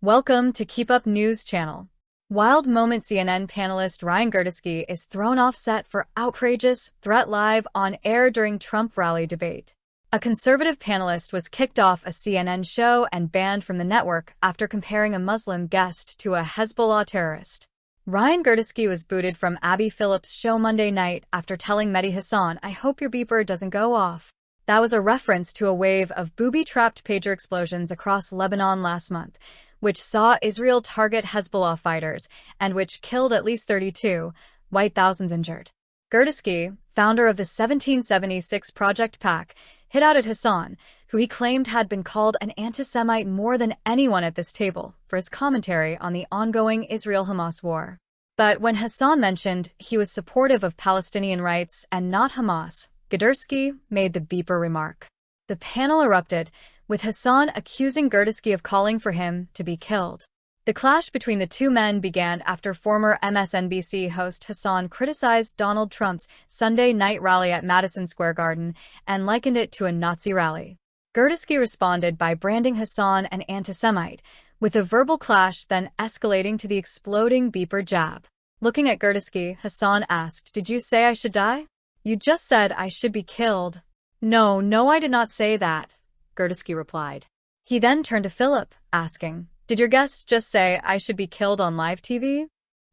Welcome to Keep Up News Channel. Wild moment CNN panelist Ryan Girdusky is thrown off set for outrageous threat live on air during Trump rally debate. A conservative panelist was kicked off a CNN show and banned from the network after comparing a Muslim guest to a Hezbollah terrorist. Ryan Girdusky was booted from Abby Phillips' show Monday night after telling Mehdi Hasan, "I hope your beeper doesn't go off." That was a reference to a wave of booby-trapped pager explosions across Lebanon last month, which saw Israel target Hezbollah fighters and which killed at least 32, while thousands injured. Girdusky, founder of the 1776 Project PAC, hit out at Hasan, who he claimed had been called an anti-Semite more than anyone at this table, for his commentary on the ongoing Israel-Hamas war. But when Hasan mentioned he was supportive of Palestinian rights and not Hamas, Girdusky made the beeper remark. The panel erupted, with Hasan accusing Girdusky of calling for him to be killed. The clash between the two men began after former MSNBC host Hasan criticized Donald Trump's Sunday night rally at Madison Square Garden and likened it to a Nazi rally. Girdusky responded by branding Hasan an anti-Semite, with a verbal clash then escalating to the exploding beeper jab. Looking at Girdusky, Hasan asked, "Did you say I should die? You just said I should be killed." No, I did not say that," Girdusky replied. He then turned to Philip, asking, "Did your guest just say I should be killed on live TV?"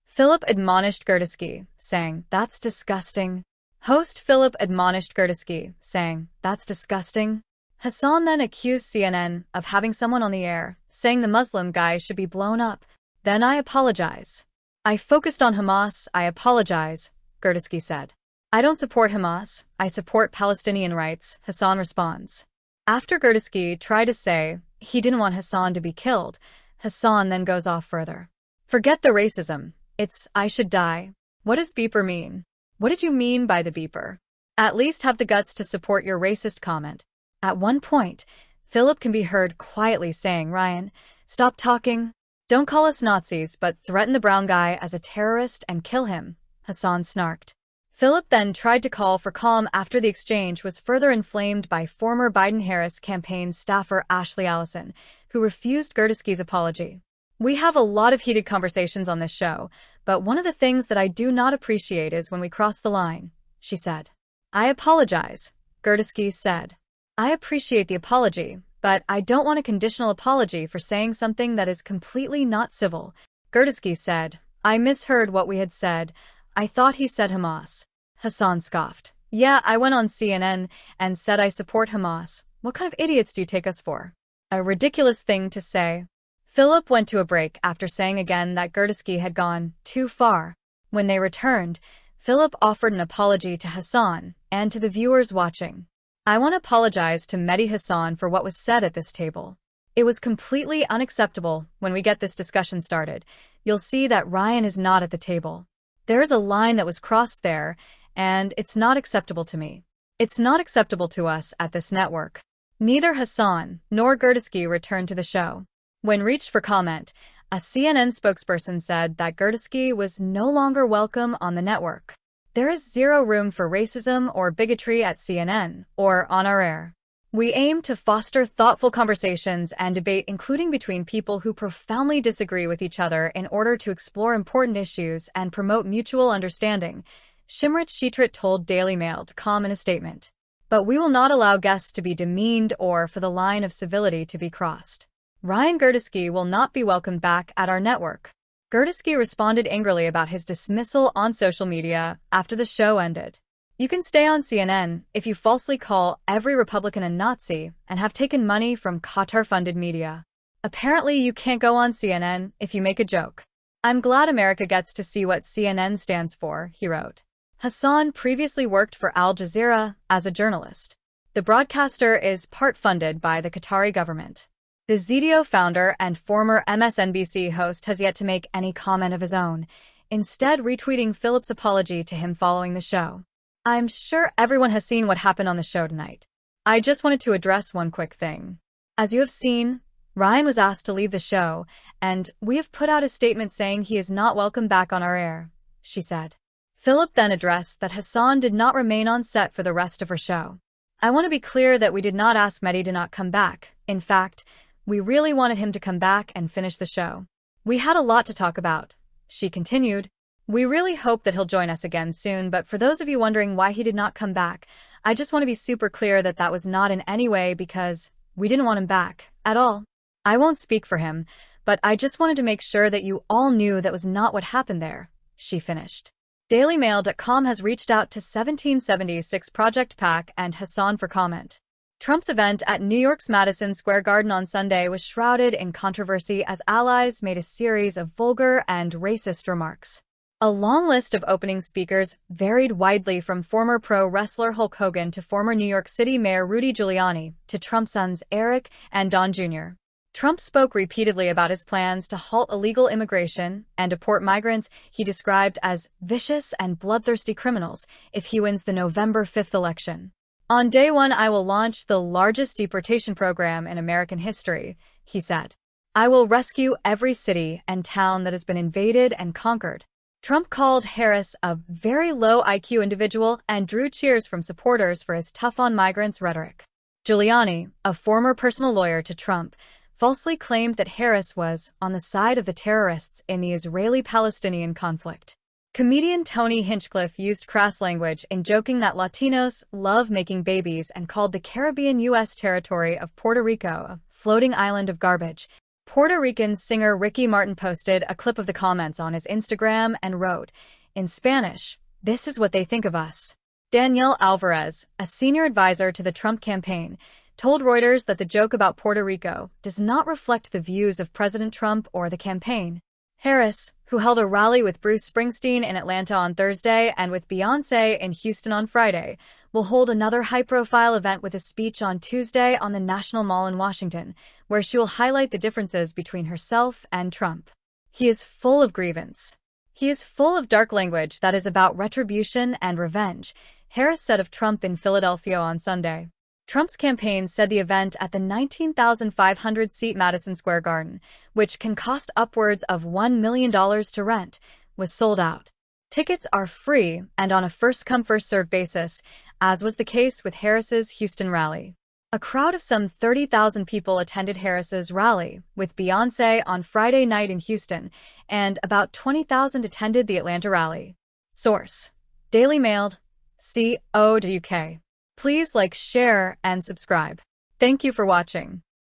Philip admonished Girdusky, saying, "That's disgusting." Host Philip admonished Girdusky, saying, "That's disgusting." Hasan then accused CNN of having someone on the air, saying the Muslim guy should be blown up. "Then I apologize. I focused on Hamas, I apologize," Girdusky said. "I don't support Hamas, I support Palestinian rights," Hasan responds. After Girdusky tried to say he didn't want Hasan to be killed, Hasan then goes off further. "Forget the racism. It's I should die. What does beeper mean? What did you mean by the beeper? At least have the guts to support your racist comment." At one point, Philip can be heard quietly saying, "Ryan, stop talking. Don't call us Nazis, but threaten the brown guy as a terrorist and kill him," Hasan snarked. Philip then tried to call for calm after the exchange was further inflamed by former Biden-Harris campaign staffer Ashley Allison, who refused Girdusky's apology. "We have a lot of heated conversations on this show, but one of the things that I do not appreciate is when we cross the line," she said. "I apologize," Girdusky said. "I appreciate the apology, but I don't want a conditional apology for saying something that is completely not civil," Girdusky said. "I misheard what we had said. I thought he said Hamas." Hasan scoffed. "Yeah, I went on CNN and said I support Hamas. What kind of idiots do you take us for?" A ridiculous thing to say. Philip went to a break after saying again that Girdusky had gone too far. When they returned, Philip offered an apology to Hasan and to the viewers watching. "I want to apologize to Mehdi Hasan for what was said at this table. It was completely unacceptable. When we get this discussion started, you'll see that Ryan is not at the table. There is a line that was crossed there, and it's not acceptable to me. It's not acceptable to us at this network." Neither Hasan nor Girdusky returned to the show. When reached for comment, a CNN spokesperson said that Girdusky was no longer welcome on the network. "There is zero room for racism or bigotry at CNN or on our air. We aim to foster thoughtful conversations and debate, including between people who profoundly disagree with each other, in order to explore important issues and promote mutual understanding," Shimrit Shetrit told Daily Mail.com in a statement. "But we will not allow guests to be demeaned or for the line of civility to be crossed. Ryan Girdusky will not be welcomed back at our network." Girdusky responded angrily about his dismissal on social media after the show ended. "You can stay on CNN if you falsely call every Republican a Nazi and have taken money from Qatar-funded media. Apparently you can't go on CNN if you make a joke. I'm glad America gets to see what CNN stands for," he wrote. Hasan previously worked for Al Jazeera as a journalist. The broadcaster is part funded by the Qatari government. The Zedio founder and former MSNBC host has yet to make any comment of his own, instead retweeting Philip's apology to him following the show. "I'm sure everyone has seen what happened on the show tonight. I just wanted to address one quick thing. As you have seen, Ryan was asked to leave the show, and we have put out a statement saying he is not welcome back on our air," she said. Philip then addressed that Hasan did not remain on set for the rest of her show. "I want to be clear that we did not ask Mehdi to not come back. In fact, We really wanted him to come back and finish the show. We had a lot to talk about," she continued. "We really hope that he'll join us again soon, but for those of you wondering why he did not come back, I just want to be super clear that that was not in any way because we didn't want him back at all. I won't speak for him, but I just wanted to make sure that you all knew that was not what happened there," she finished. DailyMail.com has reached out to 1776 Project PAC and Hassan for comment. Trump's event at New York's Madison Square Garden on Sunday was shrouded in controversy as allies made a series of vulgar and racist remarks. A long list of opening speakers varied widely from former pro wrestler Hulk Hogan to former New York City Mayor Rudy Giuliani to Trump's sons Eric and Don Jr. Trump spoke repeatedly about his plans to halt illegal immigration and deport migrants he described as vicious and bloodthirsty criminals if he wins the November 5th election. "On day one, I will launch the largest deportation program in American history," he said. "I will rescue every city and town that has been invaded and conquered." Trump called Harris a very low IQ individual and drew cheers from supporters for his tough-on-migrants rhetoric. Giuliani, a former personal lawyer to Trump, falsely claimed that Harris was on the side of the terrorists in the Israeli-Palestinian conflict. Comedian Tony Hinchcliffe used crass language in joking that Latinos love making babies and called the Caribbean U.S. territory of Puerto Rico a floating island of garbage. Puerto Rican singer Ricky Martin posted a clip of the comments on his Instagram and wrote, in Spanish, "This is what they think of us." Danielle Alvarez, a senior advisor to the Trump campaign, told Reuters that the joke about Puerto Rico does not reflect the views of President Trump or the campaign. Harris, who held a rally with Bruce Springsteen in Atlanta on Thursday and with Beyoncé in Houston on Friday, will hold another high-profile event with a speech on Tuesday on the National Mall in Washington, where she will highlight the differences between herself and Trump. "He is full of grievance. He is full of dark language that is about retribution and revenge," Harris said of Trump in Philadelphia on Sunday. Trump's campaign said the event at the 19,500-seat Madison Square Garden, which can cost upwards of $1 million to rent, was sold out. Tickets are free and on a first-come, first-served basis, as was the case with Harris's Houston rally. A crowd of some 30,000 people attended Harris's rally with Beyoncé on Friday night in Houston, and about 20,000 attended the Atlanta rally. Source: Daily Mail, co.uk. Please like, share, and subscribe. Thank you for watching.